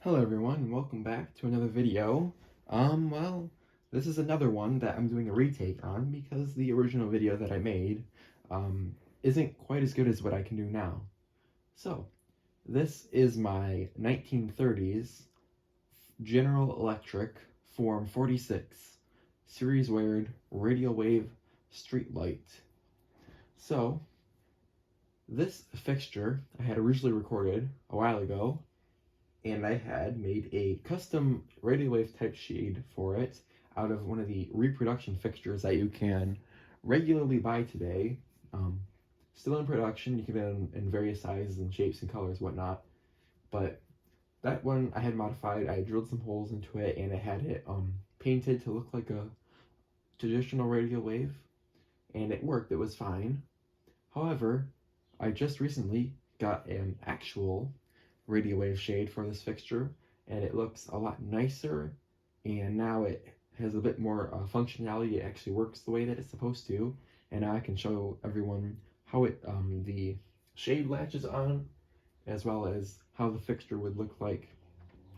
Hello everyone, and welcome back to another video. Well, this is another one that I'm doing a retake on because the original video that I made, isn't quite as good as what I can do now. So, this is my 1930s General Electric Form 46 series wired radial wave street light. So, this fixture I had originally recorded a while ago, and I had made a custom radial wave type shade for it out of one of the reproduction fixtures that you can regularly buy today. Still in production, you can get it in various sizes and shapes and colors, whatnot. But that one I had modified. I drilled some holes into it, and I had it painted to look like a traditional radial wave, and it worked. It was fine. However, I just recently got an actual radial wave shade for this fixture, and it looks a lot nicer, and now it has a bit more functionality. It actually works the way that it's supposed to, and now I can show everyone how it the shade latches on, as well as how the fixture would look like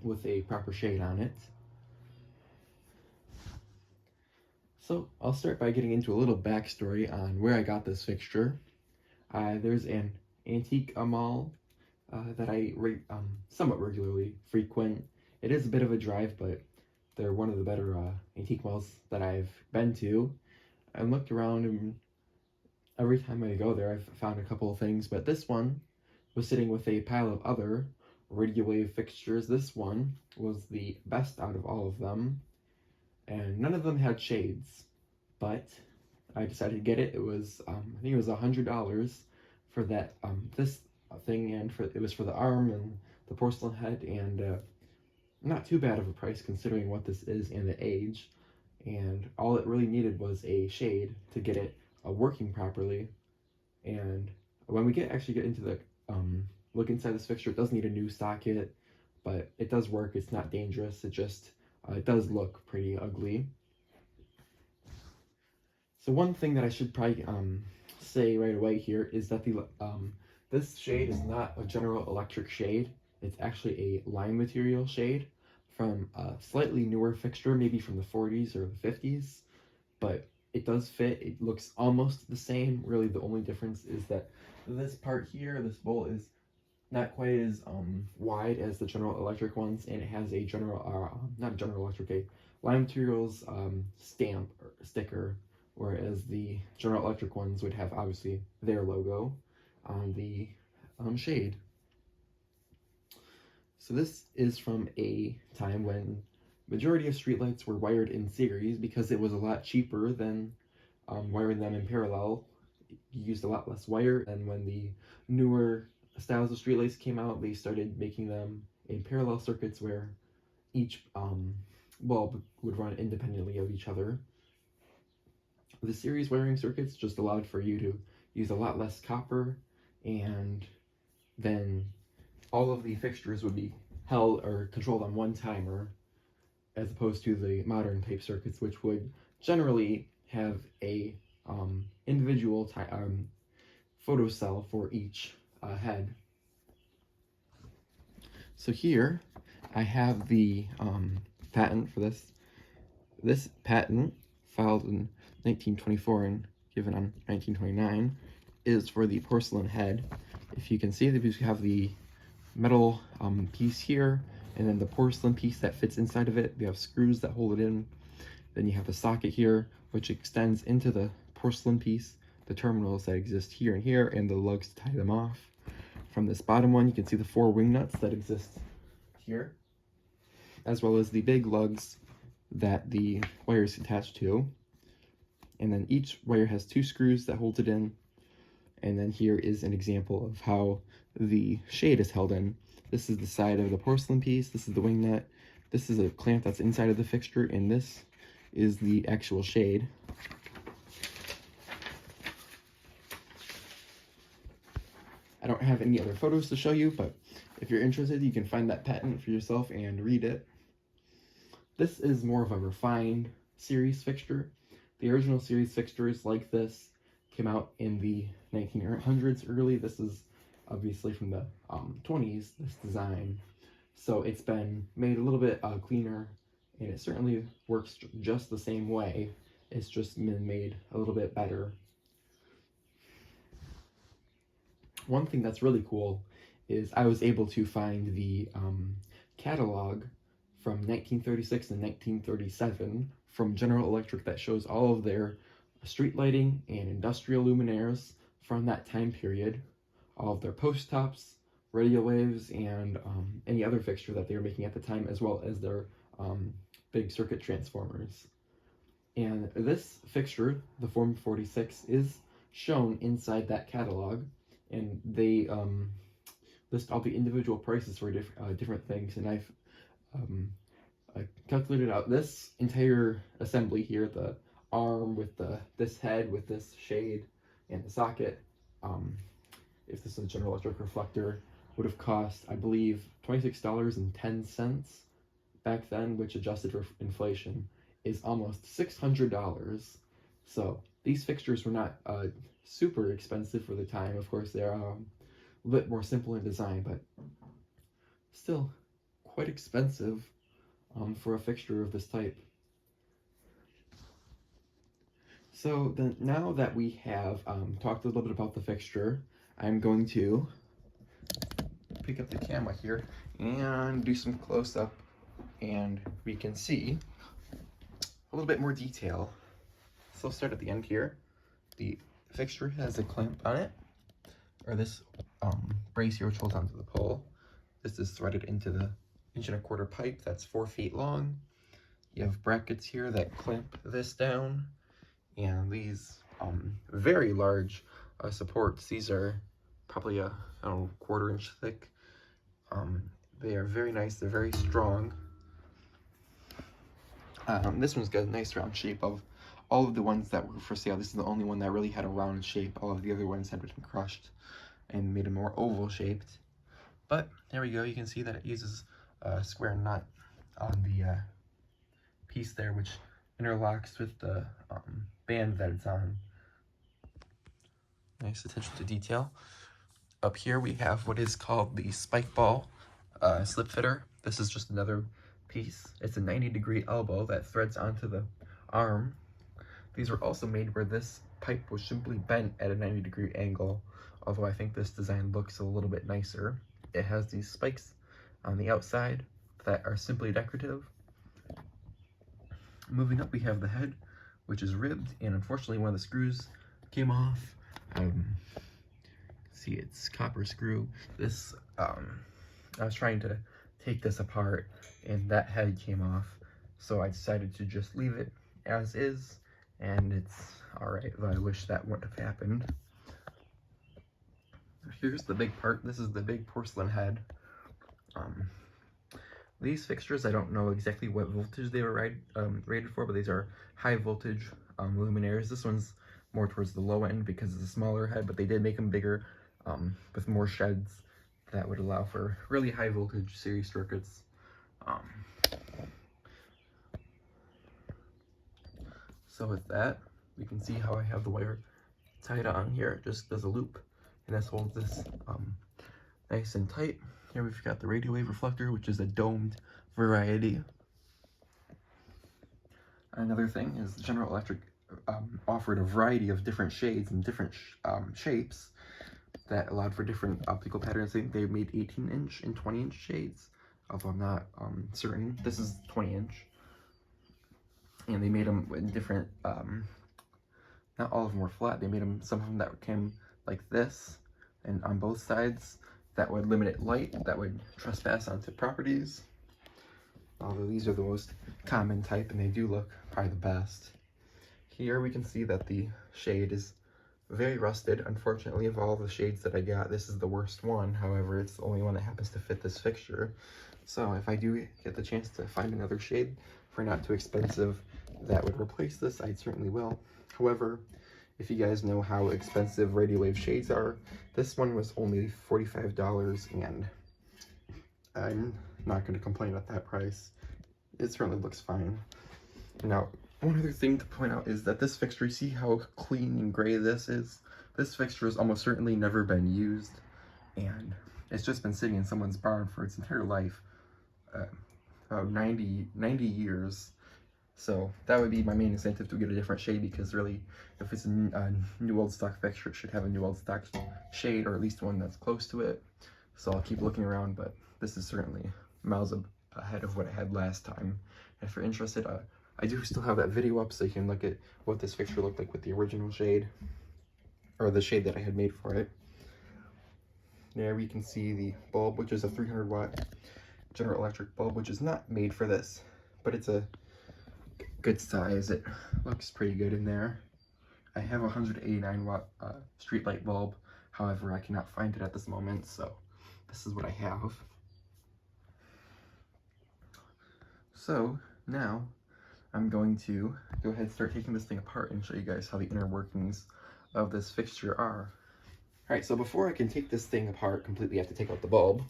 with a proper shade on it. So I'll start by getting into a little backstory on where I got this fixture. There's an antique mall that I somewhat regularly frequent. It is a bit of a drive, but they're one of the better antique malls that I've been to. I looked around, and every time I go there, I've found a couple of things, but this one was sitting with a pile of other radial wave fixtures. This one was the best out of all of them, and none of them had shades, but I decided to get it. It was, I think it was $100 for that, this thing, and it was for the arm and the porcelain head, and not too bad of a price considering what this is and the age. And all it really needed was a shade to get it working properly. And when we actually get into the look inside this fixture, it does need a new socket, but it does work. It's not dangerous. It just it does look pretty ugly. So one thing that I should probably say right away here is that the this shade is not a General Electric shade. It's actually a lime material shade from a slightly newer fixture, maybe from the 40s or the 50s, but it does fit. It looks almost the same. Really, the only difference is that this part here, this bowl, is not quite as wide as the General Electric ones, and it has a not a General Electric, a lime materials stamp or sticker, whereas the General Electric ones would have obviously their logo on the shade. So this is from a time when majority of streetlights were wired in series because it was a lot cheaper than wiring them in parallel. You used a lot less wire, and when the newer styles of streetlights came out, they started making them in parallel circuits where each bulb would run independently of each other. The series wiring circuits just allowed for you to use a lot less copper, and then all of the fixtures would be held or controlled on one timer, as opposed to the modern type circuits, which would generally have a individual photocell for each head. So here I have the patent for this. This patent, filed in 1924 and given on 1929, is for the porcelain head. If you can see, that you have the metal piece here, and then the porcelain piece that fits inside of it. You have screws that hold it in. Then you have the socket here, which extends into the porcelain piece, the terminals that exist here and here, and the lugs to tie them off. From this bottom one, you can see the 4 wing nuts that exist here, as well as the big lugs that the wire is attached to. And then each wire has 2 screws that hold it in. And then here is an example of how the shade is held in. This is the side of the porcelain piece, this is the wing nut, this is a clamp that's inside of the fixture, and this is the actual shade. I don't have any other photos to show you, but if you're interested, you can find that patent for yourself and read it. This is more of a refined series fixture. The original series fixtures like this came out in the 1900s early. This is obviously from the 20s, this design. So it's been made a little bit cleaner, and it certainly works just the same way. It's just been made a little bit better. One thing that's really cool is I was able to find the catalog from 1936 and 1937 from General Electric that shows all of their street lighting and industrial luminaires from that time period, all of their post tops, radio waves, and any other fixture that they were making at the time, as well as their big circuit transformers. And this fixture, the Form 46, is shown inside that catalog, and they list all the individual prices for different things. And I've I calculated out this entire assembly here, the arm with this head with this shade and the socket. If this is a General Electric reflector, would have cost, I believe, $26.10 back then, which adjusted for inflation is almost $600. So these fixtures were not super expensive for the time. Of course, they're a bit more simple in design, but still quite expensive for a fixture of this type. So then, now that we have talked a little bit about the fixture, I'm going to pick up the camera here and do some close-up, and we can see a little bit more detail. So I'll start at the end here. The fixture has a clamp on it, or this brace here which holds onto the pole. This is threaded into the 1.25 inch pipe that's 4 feet long. You have brackets here that clamp this down, and these very large supports. These are probably a 1/4 inch thick. They are very nice. They're very strong. This one's got a nice round shape. Of all of the ones that were for sale, this is the only one that really had a round shape. All of the other ones had been crushed and made a more oval shaped. But there we go. You can see that it uses a square nut on the piece there, which interlocks with the band that it's on. Nice attention to detail. Up here we have what is called the spike ball slip fitter. This is just another piece. It's a 90-degree elbow that threads onto the arm. These were also made where this pipe was simply bent at a 90-degree angle, although I think this design looks a little bit nicer. It has these spikes on the outside that are simply decorative. Moving up, we have the head, which is ribbed, and unfortunately one of the screws came off. See, it's copper screw. This I was trying to take this apart and that head came off, so I decided to just leave it as is, and it's alright, though I wish that wouldn't have happened. Here's the big part. This is the big porcelain head. These fixtures, I don't know exactly what voltage they were rated for, but these are high voltage luminaires. This one's more towards the low end because it's a smaller head, but they did make them bigger with more sheds that would allow for really high voltage series circuits. So with that, we can see how I have the wire tied on here. It just does a loop, and this holds this nice and tight. Here we've got the radio wave reflector, which is a domed variety. Another thing is General Electric offered a variety of different shades and different shapes that allowed for different optical patterns. They made 18-inch and 20-inch shades, although I'm not certain. This is 20-inch. And they made them in different, not all of them were flat. They made them, some of them that came like this, and on both sides, that would limit light, that would trespass onto properties. Although these are the most common type, and they do look probably the best. Here we can see that the shade is very rusted. Unfortunately, of all the shades that I got, this is the worst one. However, it's the only one that happens to fit this fixture. So if I do get the chance to find another shade for not too expensive that would replace this, I certainly will. However, if you guys know how expensive radio wave shades are, this one was only $45, and I'm not going to complain at that price. It certainly looks fine. Now, one other thing to point out is that this fixture, you see how clean and gray this is? This fixture has almost certainly never been used, and it's just been sitting in someone's barn for its entire life. about 90 years. So that would be my main incentive to get a different shade, because really, if it's a new old stock fixture, it should have a new old stock shade, or at least one that's close to it. So I'll keep looking around, but this is certainly miles ahead of what I had last time. If you're interested, I do still have that video up, so you can look at what this fixture looked like with the original shade, or the shade that I had made for it. There we can see the bulb, which is a 300 watt General Electric bulb, which is not made for this, but it's a good size. It looks pretty good in there. I have a 189 watt street light bulb. However, I cannot find it at this moment, so this is what I have. So now I'm going to go ahead and start taking this thing apart and show you guys how the inner workings of this fixture are. All right, so before I can take this thing apart completely, I have to take out the bulb.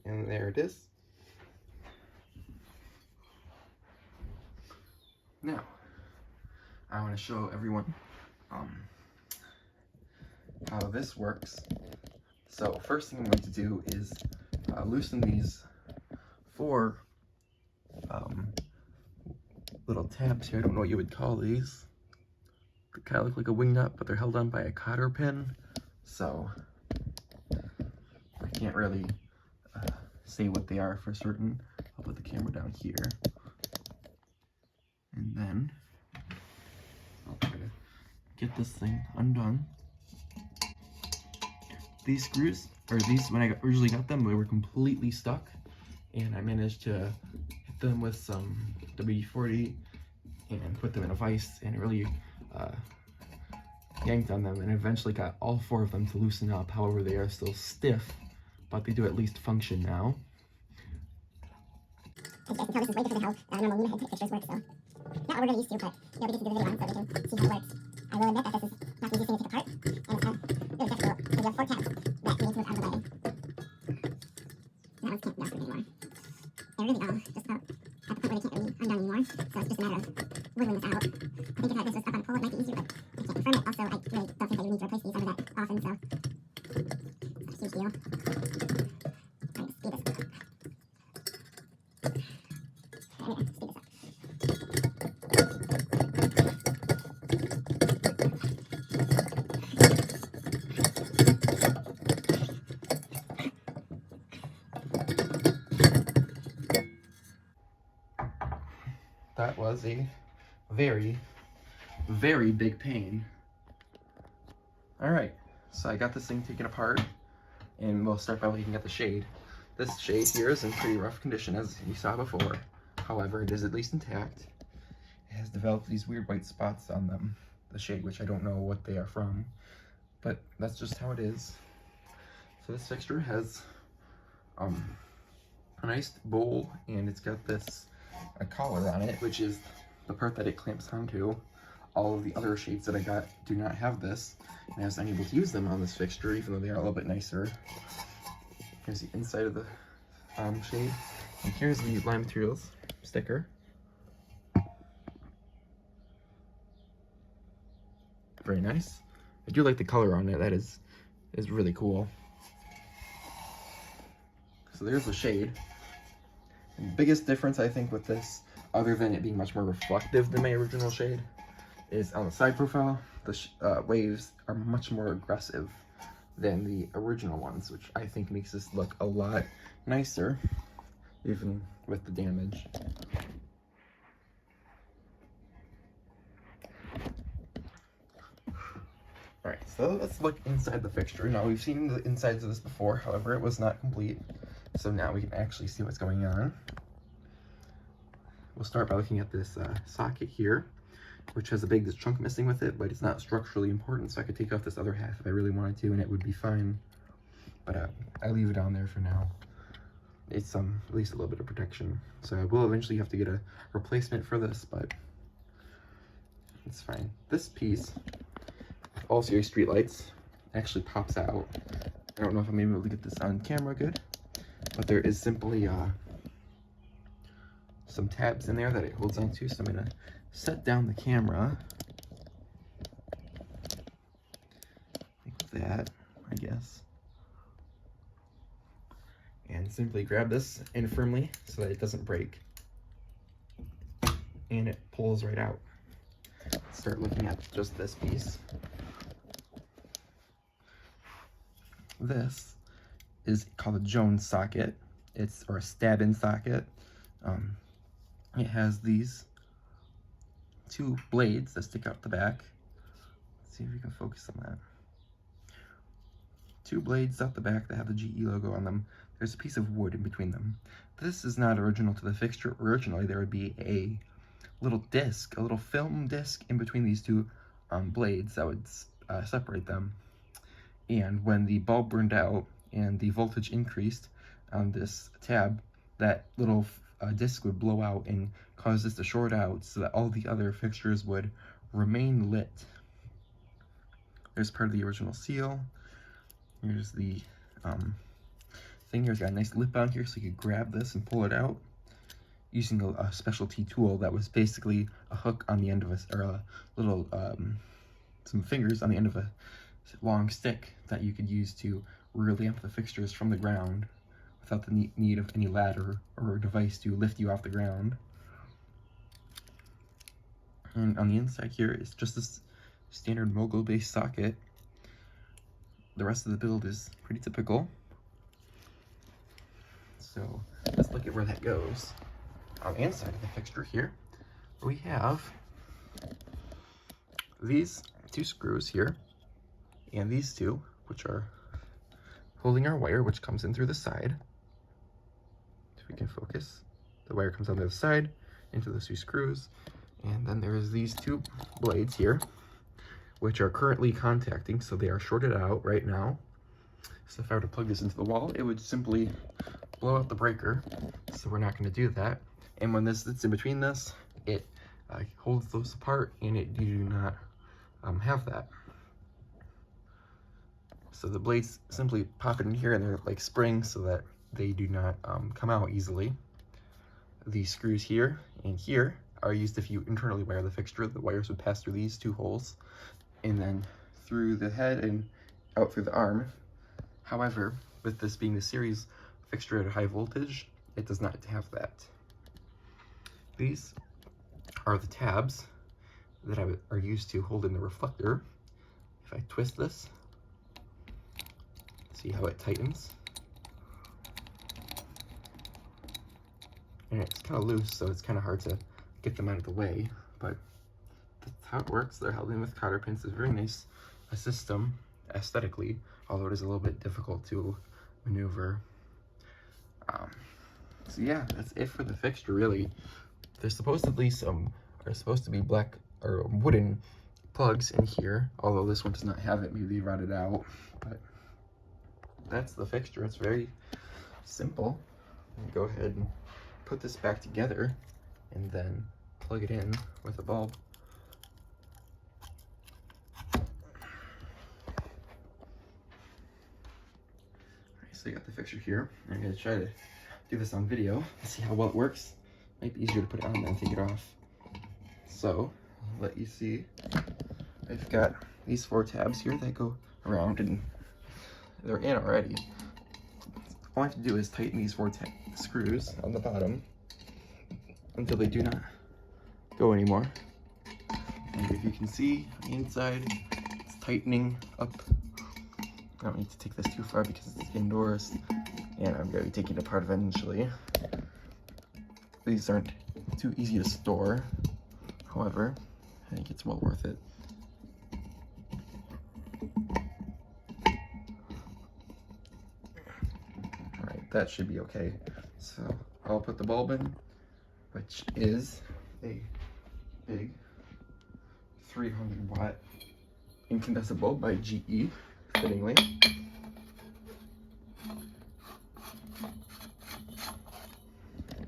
And there it is. Now, I want to show everyone how this works. So first thing I'm going to do is loosen these 4 little tabs here. I don't know what you would call these. They kind of look like a wing nut, but they're held on by a cotter pin. So I can't really say what they are for certain. I'll put the camera down here. And then I'll try to get this thing undone. These screws, or these, when I originally got them, they were completely stuck. And I managed to hit them with some WD-40 and put them in a vise, and it really yanked on them, and eventually got all 4 of them to loosen up. However, they are still stiff, but they do at least function now. As you guys can tell, this is way different than how normal Luna head fixtures work, so not what we're really used to, but you'll be getting to do the video on so we can see how it works. I will admit that this is not the easiest thing to take apart, and it's really difficult because you have 4 tabs that you need to move out of the way. That one's can't be anymore. They're really all just about at the point where they can't really undone anymore, so it's just a matter of wiggling this out. I think if this was up on a pole, it might be easier, but I can't confirm it. Also, I really don't think that you need to replace these ever that often, so it's not a huge deal. I'm going to speed this up. That was a very, very big pain. All right, so I got this thing taken apart, and we'll start by looking at the shade. This shade here is in pretty rough condition, as you saw before. However, it is at least intact. It has developed these weird white spots on them, the shade, which I don't know what they are from, but that's just how it is. So this fixture has a nice bowl, and it's got this a collar on it, which is the part that it clamps onto. All of the other shades that I got do not have this, and I was unable to use them on this fixture, even though they are a little bit nicer. Here's the inside of the shade, and here's the Lime Materials sticker. Very nice. I do like the color on it. That is really cool. So there's the shade. And the biggest difference I think with this, other than it being much more reflective than my original shade, is on the side profile. The waves are much more aggressive than the original ones, which I think makes this look a lot nicer, even with the damage. Alright, so let's look inside the fixture. Now, we've seen the insides of this before, however, it was not complete. So now we can actually see what's going on. We'll start by looking at this socket here, which has a big chunk missing with it, but it's not structurally important, so I could take off this other half if I really wanted to, and it would be fine. But I leave it on there for now. It's at least a little bit of protection. So I will eventually have to get a replacement for this, but it's fine. This piece, all series street lights, actually pops out. I don't know if I'm able to get this on camera good, but there is simply some tabs in there that it holds onto, so I'm gonna set down the camera that, I guess. And simply grab this in firmly so that it doesn't break. And it pulls right out. Start looking at just this piece. This is called a Jones socket. Or a stab-in socket. It has these two blades that stick out the back. Let's see if we can focus on that. Two blades out the back that have the GE logo on them. There's a piece of wood in between them. This is not original to the fixture. Originally, there would be a little disc, a little film disc in between these two blades that would separate them. And when the bulb burned out and the voltage increased on this tab, that little disc would blow out and cause this to short out so that all the other fixtures would remain lit. There's part of the original seal. Here's the thing. Here's got a nice lip on here so you could grab this and pull it out using a specialty tool that was basically a hook on the end of a little some fingers on the end of a long stick that you could use to relamp the fixtures from the ground without the need of any ladder or device to lift you off the ground. And on the inside here is just this standard mogul-based socket. The rest of the build is pretty typical. So let's look at where that goes. On the inside of the fixture here, we have these two screws here, and these two, which are holding our wire, which comes in through the side. If we can focus, the wire comes on the other side into those two screws. And then there's these two blades here, which are currently contacting, so they are shorted out right now. So if I were to plug this into the wall, it would simply blow out the breaker. So we're not going to do that. And when this sits in between this, it holds those apart, and you do not have that. So the blades simply pop in here, and they're like springs so that they do not come out easily. These screws here and here are used if you internally wire the fixture. The wires would pass through these two holes and then through the head and out through the arm. However, with this being the series fixture at a high voltage, it does not have that. These are the tabs that are used to hold in the reflector. If I twist this, see how it tightens? And it's kind of loose, so it's kind of hard to get them out of the way, but that's how it works. They're held in with cotter pins. It's a very nice system aesthetically, although it is a little bit difficult to maneuver. So yeah, that's it for the fixture, really. There's supposedly are supposed to be black or wooden plugs in here, although this one does not have it. Maybe they rotted out, but that's the fixture. It's very simple. Go ahead and put this back together and then plug it in with a bulb. Alright, so you got the fixture here. I'm going to try to do this on video and see how well it works. Might be easier to put it on than take it off. So, I'll let you see. I've got these 4 tabs here that go around, and they're in already. All I have to do is tighten these 4 screws on the bottom until they do not go anymore. And if you can see on the inside, it's tightening up. I don't need to take this too far because it's indoors, and I'm going to be taking it apart eventually. These aren't too easy to store. However, I think it's well worth it. Alright, that should be okay. So I'll put the bulb in, which is a big 300 watt incandescent bulb by GE, fittingly.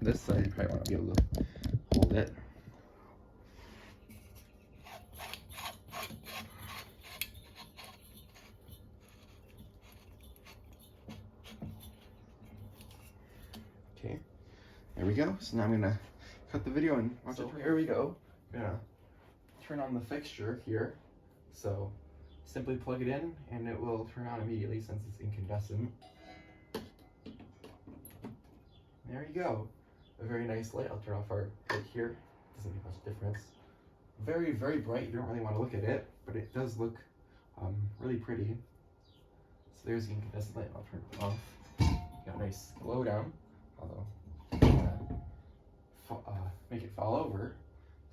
This side, you probably want to be able to hold it. Okay, there we go. So now I'm gonna cut the video and watch it. Here we go. I'm gonna turn on the fixture here. So simply plug it in and it will turn on immediately since it's incandescent. There you go. A very nice light. I'll turn off our light here. Doesn't make much difference. Very, very bright. You don't really want to look at it, but it does look really pretty. So there's the incandescent light. I'll turn it off. Got a nice glow down, although make it fall over.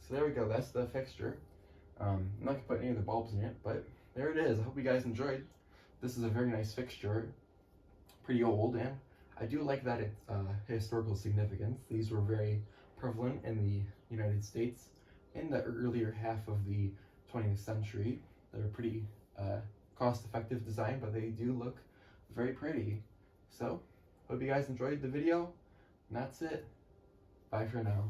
So there we go. That's the fixture. I'm not gonna put any of the bulbs in it, but there it is. I hope you guys enjoyed. This is a very nice fixture. Pretty old, and I do like that it's historical significance. These were very prevalent in the United States in the earlier half of the 20th century. They're pretty cost-effective design, but they do look very pretty. So, hope you guys enjoyed the video, and that's it. Bye for now.